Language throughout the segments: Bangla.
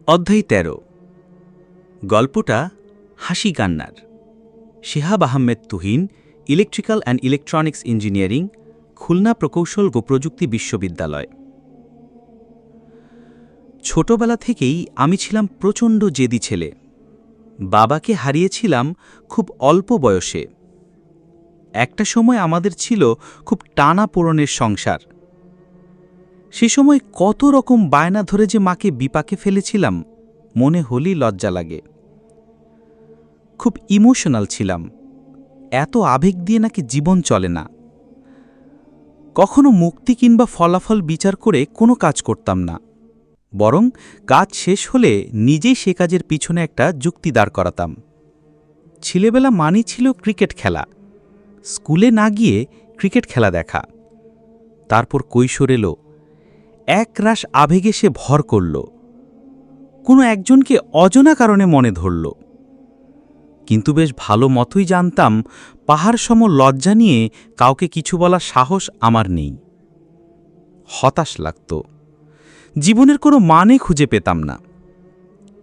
অধ্যায় ১৩। গল্পটা হাসি কান্নার। Shihab Ahmed Tuhin, electrical and electronics engineering, Khulna প্রকৌশল ও প্রযুক্তি বিশ্ববিদ্যালয়। ছোটবেলা থেকেই আমি ছিলাম প্রচণ্ড জেদি ছেলে। বাবাকে হারিয়েছিলাম খুব অল্প বয়সে। একটা সময় আমাদের ছিল খুব টানাপোড়েনের সংসার। সে সময় কত রকম বায়না ধরে যে মাকে বিপাকে ফেলেছিলাম, মনে হলেই লজ্জা লাগে। খুব ইমোশনাল ছিলাম। এত আবেগ দিয়ে নাকি জীবন চলে না। কখনো মুক্তি কিংবা ফলাফল বিচার করে কোনো কাজ করতাম না, বরং কাজ শেষ হলে নিজেই সে কাজের পিছনে একটা যুক্তি দাঁড় করাতাম। ছেলেবেলা মানি ছিল ক্রিকেট খেলা, স্কুলে না গিয়ে ক্রিকেট খেলা দেখা। তারপর কৈশোর এলো, একরাশ আবেগে সে ভর করল। কোনো একজনকে অজানা কারণে মনে ধরল, কিন্তু বেশ ভালো মতোই জানতাম পাহাড় সম লজ্জা নিয়ে কাউকে কিছু বলার সাহস আমার নেই। হতাশ লাগত, জীবনের কোনো মানে খুঁজে পেতাম না।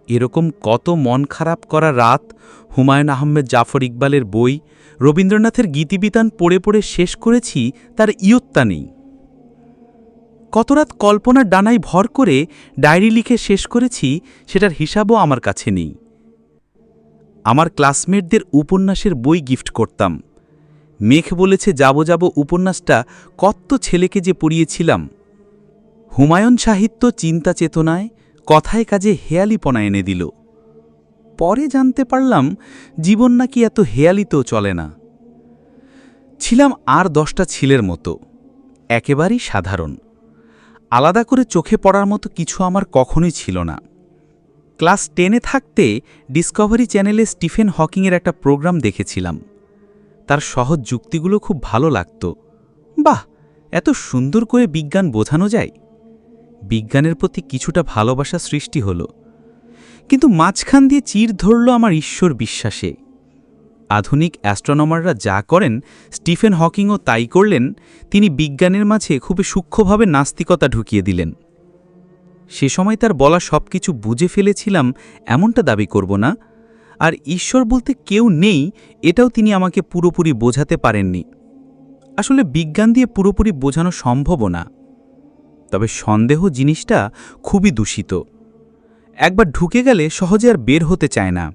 এরকম কত মন খারাপ করা রাত হুমায়ুন আহমেদ জাফর ইকবালের বই, রবীন্দ্রনাথের গীতিবিতান পড়ে পড়ে শেষ করেছি, তার ইয়ত্তা নেই। কত রাত কল্পনার ডানায় ভর করে ডায়েরি লিখে শেষ করেছি, সেটার হিসাবও আমার কাছে নেই। আমার ক্লাসমেটদের উপন্যাসের বই গিফট করতাম। মেঘ বলেছে যাব যাব উপন্যাসটা কত ছেলেকে যে পড়িয়েছিলাম। হুমায়ুন সাহিত্য চিন্তা চেতনায়, কথায় কাজে হেয়ালিপনা এনে দিল। পরে জানতে পারলাম জীবন নাকি এত হেয়ালিতেও চলে না। ছিলাম আর 10টা ছেলের মতো, একেবারেই সাধারণ। আলাদা করে চোখে পড়ার মতো কিছু আমার কখনোই ছিল না। ক্লাস 10-এ থাকতে ডিসকভারি চ্যানেলে স্টিফেন হকিংয়ের একটা প্রোগ্রাম দেখেছিলাম। তার সহজ যুক্তিগুলো খুব ভালো লাগত। বাহ, এত সুন্দর করে বিজ্ঞান বোঝানো যায়। বিজ্ঞানের প্রতি কিছুটা ভালোবাসা সৃষ্টি হল, কিন্তু মাঝখান দিয়ে চির ধরল আমার ঈশ্বর বিশ্বাসে। আধুনিক অ্যাস্ট্রোনমাররা যা করেন, স্টিফেন হকিংও তাই করলেন। তিনি বিজ্ঞানের মাঝে খুবই সূক্ষ্মভাবে নাস্তিকতা ঢুকিয়ে দিলেন। সে সময় তার বলা সব কিছু বুঝে ফেলেছিলাম এমনটা দাবি করব না, আর ঈশ্বর বলতে কেউ নেই এটাও তিনি আমাকে পুরোপুরি বোঝাতে পারেননি। আসলে বিজ্ঞান দিয়ে পুরোপুরি বোঝানো সম্ভবও না। তবে সন্দেহ জিনিসটা খুবই দূষিত, একবার ঢুকে গেলে সহজে আর বের হতে চায় না।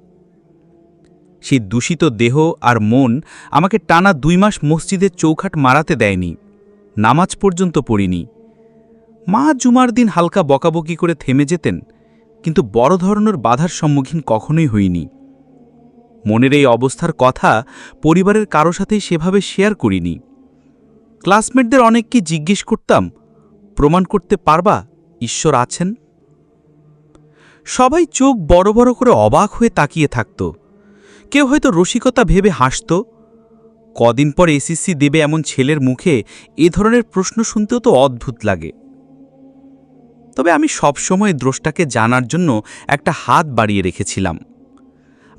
সেই দূষিত দেহ আর মন আমাকে টানা 2 মাস মসজিদের চৌখাট মারাতে দেয়নি, নামাজ পর্যন্ত পড়িনি। মা জুমার দিন হালকা বকাবকি করে থেমে যেতেন, কিন্তু বড় ধরনের বাধার সম্মুখীন কখনোই হইনি। মনের এই অবস্থার কথা পরিবারের কারো সাথেই সেভাবে শেয়ার করিনি। ক্লাসমেটদের অনেককে জিজ্ঞেস করতাম, প্রমাণ করতে পারবা ঈশ্বর আছেন? সবাই চোখ বড় বড় করে অবাক হয়ে তাকিয়ে থাকত। কেউ হয়তো রসিকতা ভেবে হাসত। কদিন পর এসএসসি দেবে এমন ছেলের মুখে এ ধরনের প্রশ্ন শুনতেও তো অদ্ভুত লাগে। তবে আমি সবসময় দ্রষ্টাকে জানার জন্য একটা হাত বাড়িয়ে রেখেছিলাম।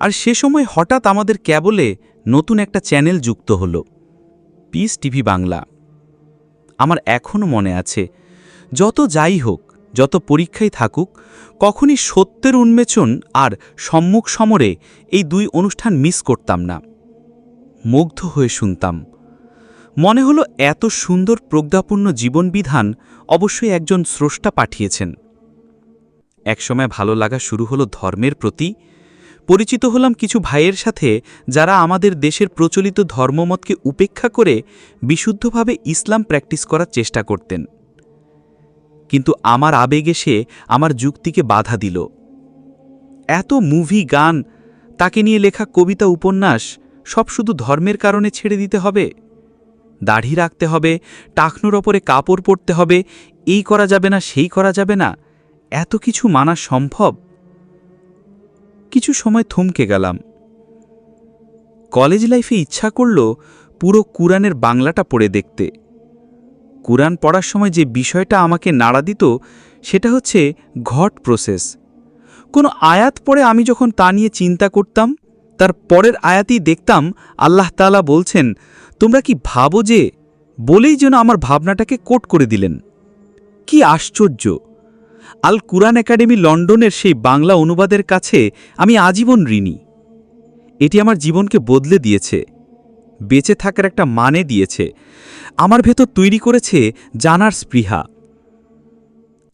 আর সে সময় হঠাৎ আমাদের ক্যাবলে নতুন একটা চ্যানেল যুক্ত হল, পিস টিভি বাংলা। আমার এখনও মনে আছে, যত যাই হোক, যত পরীক্ষাই থাকুক, কখনই সত্যের উন্মেচন আর সম্মুখ সমরে এই 2 অনুষ্ঠান মিস করতাম না। মুগ্ধ হয়ে শুনতাম। মনে হলো এত সুন্দর প্রজ্ঞাপূর্ণ জীবনবিধান অবশ্যই একজন স্রষ্টা পাঠিয়েছেন। একসময় ভালো লাগা শুরু হলো ধর্মের প্রতি। পরিচিত হলাম কিছু ভাইয়ের সাথে, যারা আমাদের দেশের প্রচলিত ধর্মমতকে উপেক্ষা করে বিশুদ্ধভাবে ইসলাম প্র্যাকটিস করার চেষ্টা করতেন। কিন্তু আমার আবেগ এসে আমার যুক্তিকে বাধা দিল। এত মুভি, গান, তাকে নিয়ে লেখা কবিতা, উপন্যাস সব শুধু ধর্মের কারণে ছেড়ে দিতে হবে? দাড়ি রাখতে হবে, টাকনুর ওপরে কাপড় পরতে হবে, এই করা যাবে না, সেই করা যাবে না, এত কিছু মানা সম্ভব? কিছু সময় থমকে গেলাম। কলেজ লাইফে ইচ্ছা করল পুরো কুরআনের বাংলাটা পড়ে দেখতে। কুরআন পড়ার সময় যে বিষয়টা আমাকে নাড়া দিত, সেটা হচ্ছে ঘট প্রসেস। কোনো আয়াত পড়ে আমি যখন তা নিয়ে চিন্তা করতাম, তার পরের আয়াতেই দেখতাম আল্লাহ তাআলা বলছেন, তোমরা কি ভাবো যে, বলেই যেন আমার ভাবনাটাকে কোট করে দিলেন। কি আশ্চর্য! আল কুরআন একাডেমি লন্ডনের সেই বাংলা অনুবাদের কাছে আমি আজীবন ঋণী। এটি আমার জীবনকে বদলে দিয়েছে, বেঁচে থাকার একটা মানে দিয়েছে, আমার ভেতর তৈরি করেছে জানার স্পৃহা।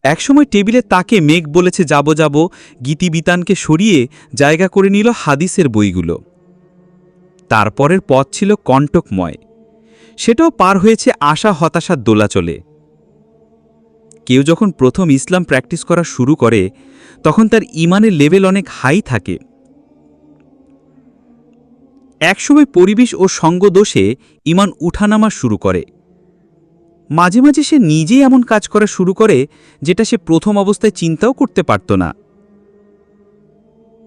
একসময় টেবিলে তাকে মেঘ বলেছে যাব যাব, গীতিবিতানকে সরিয়ে জায়গা করে নিল হাদিসের বইগুলো। তারপরের পথ ছিল কণ্টকময়, সেটাও পার হয়েছে আশা হতাশার দোলাচলে। কেউ যখন প্রথম ইসলাম প্র্যাকটিস করা শুরু করে তখন তার ঈমানের লেভেল অনেক হাই থাকে। একসময় পরিবেশ ও সঙ্গদোষে ঈমান উঠানামা শুরু করে। মাঝে মাঝে সে নিজেই এমন কাজ করা শুরু করে যেটা সে প্রথম অবস্থায় চিন্তাও করতে পারত না।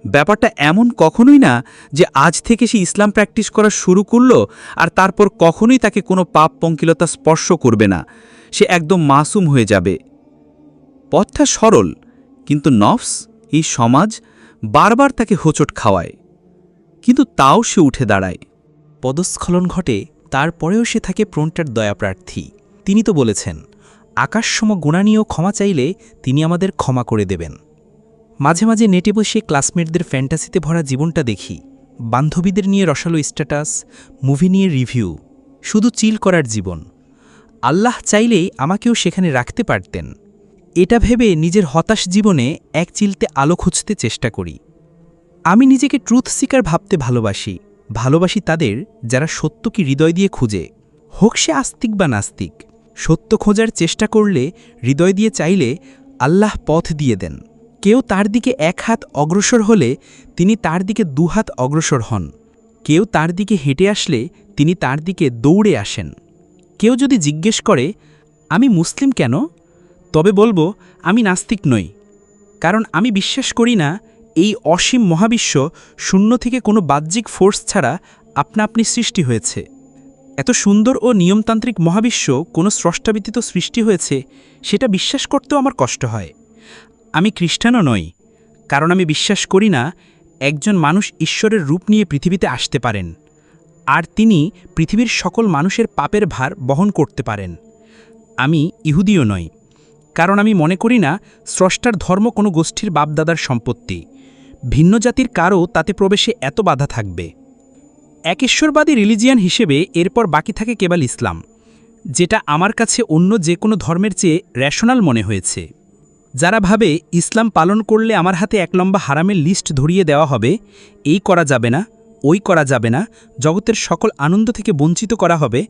ব্যাপারটা এমন কখনোই না যে আজ থেকে সে ইসলাম প্র্যাকটিস করা শুরু করল আর তারপর কখনোই তাকে কোনো পাপ পঙ্কিলতা স্পর্শ করবে না, সে একদম মাসুম হয়ে যাবে। পথটা সরল, কিন্তু নফস, এই সমাজ বারবার তাকে হোঁচট খাওয়ায়, কিন্তু তাও সে উঠে দাঁড়ায়। পদস্খলন ঘটে, তারপরেও সে থাকে প্রণটার দয়াপ্রার্থী। তিনি তো বলেছেন, আকাশসম গুণা নিয়েও ক্ষমা চাইলে তিনি আমাদের ক্ষমা করে দেবেন। মাঝে মাঝে নেটে বসে ক্লাসমেটদের ফ্যান্টাসিতে ভরা জীবনটা দেখি, বান্ধবীদের নিয়ে রসালো স্ট্যাটাস, মুভি নিয়ে রিভিউ, শুধু চিল করার জীবন। আল্লাহ চাইলেই আমাকেও সেখানে রাখতে পারতেন। এটা ভেবে নিজের হতাশ জীবনে এক চিলতে আলো খুঁজতে চেষ্টা করি। আমি নিজেকে ট্রুথ সিকার ভাবতে ভালোবাসি তাদের যারা সত্যকে হৃদয় দিয়ে খুঁজে, হোক সে আস্তিক বা নাস্তিক। সত্য খোঁজার চেষ্টা করলে, হৃদয় দিয়ে চাইলে আল্লাহ পথ দিয়ে দেন। কেউ তার দিকে এক হাত অগ্রসর হলে তিনি তার দিকে দুহাত অগ্রসর হন। কেউ তার দিকে হেঁটে আসলে তিনি তার দিকে দৌড়ে আসেন। কেউ যদি জিজ্ঞেস করে আমি মুসলিম কেন, তবে বলবো আমি নাস্তিক নই, কারণ আমি বিশ্বাস করি না এই অসীম মহাবিশ্ব শূন্য থেকে কোনো বাহ্যিক ফোর্স ছাড়া আপনা আপনি সৃষ্টি হয়েছে। এত সুন্দর ও নিয়মতান্ত্রিক মহাবিশ্ব কোনো স্রষ্টা ব্যতীত সৃষ্টি হয়েছে, সেটা বিশ্বাস করতেও আমার কষ্ট হয়। আমি খ্রিস্টানও নই, কারণ আমি বিশ্বাস করি না একজন মানুষ ঈশ্বরের রূপ নিয়ে পৃথিবীতে আসতে পারেন, আর তিনি পৃথিবীর সকল মানুষের পাপের ভার বহন করতে পারেন। আমি ইহুদিও নই, কারণ আমি মনে করি না স্রষ্টার ধর্ম কোনো গোষ্ঠীর বাপদাদার সম্পত্তি। ভিন্ন জাতির কারও তাতে প্রবেশে এত বাধা থাকবে। একেশ্বরবাদী রিলিজিয়ান হিসেবে এরপর বাকি থাকে কেবল ইসলাম, যেটা আমার কাছে অন্য যে কোনো ধর্মের চেয়ে রেশনাল মনে হয়েছে। যারা ভাবে ইসলাম পালন করলে আমার হাতে এক লম্বা হারামের লিস্ট ধরিয়ে দেওয়া হবে, এই করা যাবে না, ওই করা যাবে না, জগতের সকল আনন্দ থেকে বঞ্চিত করা হবে,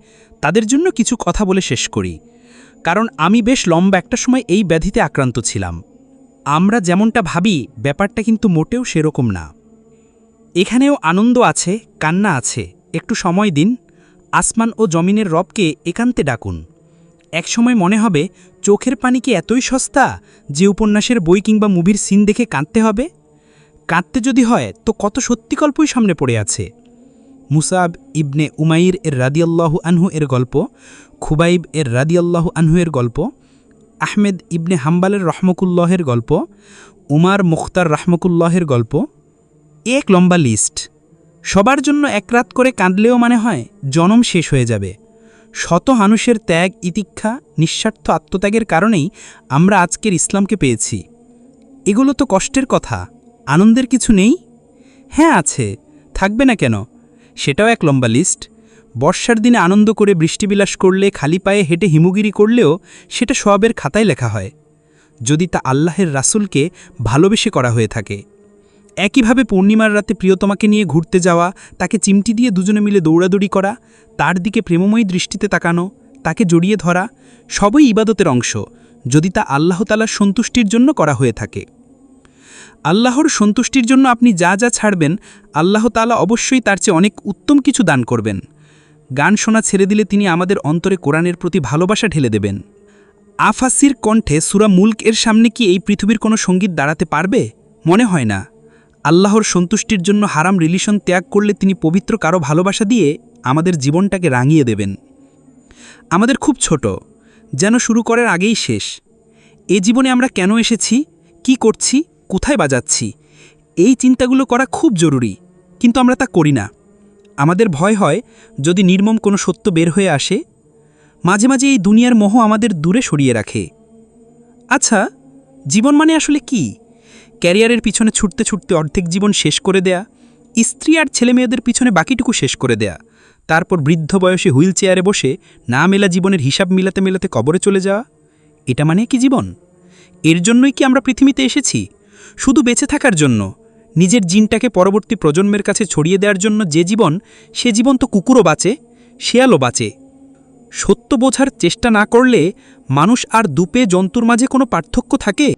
তাদের জন্য কিছু কথা বলে শেষ করি। কারণ আমি বেশ লম্বা একটা সময় এই ব্যাধিতে আক্রান্ত ছিলাম। আমরা যেমনটা ভাবি ব্যাপারটা কিন্তু মোটেও সেরকম না। এখানেও আনন্দ আছে, কান্না আছে। একটু সময় দিন, আসমান ও জমিনের রবকে একান্তে ডাকুন। একসময় মনে হবে চোখের পানি কি এতই সস্তা যে উপন্যাসের বই কিংবা মুভির সিন দেখে কাঁদতে হবে? কাঁদতে যদি হয় তো কত সত্যিকল্পই সামনে পড়ে আছে। মুসাব ইবনে উমাইর এর রাদিয়াল্লাহু আনহু এর গল্প, খুবাইব এর রাদিয়াল্লাহু আনহু এর গল্প, আহমেদ ইবনে হাম্বালের রহমকুল্লাহের গল্প, উমার মুখতার রহমকুল্লাহের গল্প, এক লম্বা লিস্ট। সবার জন্য এক রাত করে কাঁদলেও মানে হয় জনম শেষ হয়ে যাবে। শত মানুষের ত্যাগ, ইতিক্ষা, নিঃস্বার্থ আত্মত্যাগের কারণেই আমরা আজকের ইসলামকে পেয়েছি। এগুলো তো কষ্টের কথা, আনন্দের কিছু নেই? হ্যাঁ আছে, থাকবে না কেন? সেটাও এক লম্বা লিস্ট। বর্ষার দিনে আনন্দ করে বৃষ্টিবিলাস করলে, খালি পায়ে হেঁটে হিমুগিরি করলেও সেটা সওয়াবের খাতায় লেখা হয়, যদি তা আল্লাহের রাসূলকে ভালোবেসে করা হয়ে থাকে। একইভাবে পূর্ণিমার রাতে প্রিয়তমাকে নিয়ে ঘুরতে যাওয়া, তাকে চিমটি দিয়ে দুজনে মিলে দৌড়াদৌড়ি করা, তার দিকে প্রেমময়ী দৃষ্টিতে তাকানো, তাকে জড়িয়ে ধরা, সবই ইবাদতের অংশ, যদি তা আল্লাহ তাআলার সন্তুষ্টির জন্য করা হয়ে থাকে। আল্লাহর সন্তুষ্টির জন্য আপনি যা যা ছাড়বেন, আল্লাহ তাআলা অবশ্যই তার চেয়ে অনেক উত্তম কিছু দান করবেন। গান শোনা ছেড়ে দিলে তিনি আমাদের অন্তরে কোরআনের প্রতি ভালোবাসা ঢেলে দেবেন। আফাসির কণ্ঠে সূরা মুলক এর সামনে কি এই পৃথিবীর কোনো সঙ্গীত দাঁড়াতে পারবে? মনে হয় না। আল্লাহর সন্তুষ্টির জন্য হারাম রিলেশন ত্যাগ করলে তিনি পবিত্র কারো ভালোবাসা দিয়ে আমাদের জীবনটাকে রাঙিয়ে দেবেন। আমাদের খুব ছোট, যেন শুরু করার আগেই শেষ। এ জীবনে আমরা কেন এসেছি, কি করছি, কোথায় বাজাচ্ছি, এই চিন্তাগুলো করা খুব জরুরি, কিন্তু আমরা তা করি না। আমাদের ভয় হয় যদি নির্মম কোনো সত্য বের হয়ে আসে। মাঝে মাঝে এই দুনিয়ার মোহ আমাদের দূরে সরিয়ে রাখে। আচ্ছা, জীবন মানে আসলে কি? ক্যারিয়ারের পিছনে ছুটতে ছুটতে অর্ধেক জীবন শেষ করে দেয়া, স্ত্রী আর ছেলেমেয়েদের পিছনে বাকিটুকু শেষ করে দেয়া, তারপর বৃদ্ধ বয়সে হুইল চেয়ারে বসে না মেলা জীবনের হিসাব মিলাতে মেলাতে কবরে চলে যাওয়া, এটা মানে কি জীবন? এর জন্যই কি আমরা পৃথিবীতে এসেছি? শুধু বেঁচে থাকার জন্য? নিজের জিনটাকে পরবর্তী প্রজন্মের কাছে ছড়িয়ে দেওয়ার জন্য যে জীবন, সে জীবন তো কুকুরও বাঁচে, শেয়ালও বাঁচে। সত্য বোঝার চেষ্টা না করলে মানুষ আর দুপে জন্তুর মাঝে কোনো পার্থক্য থাকে?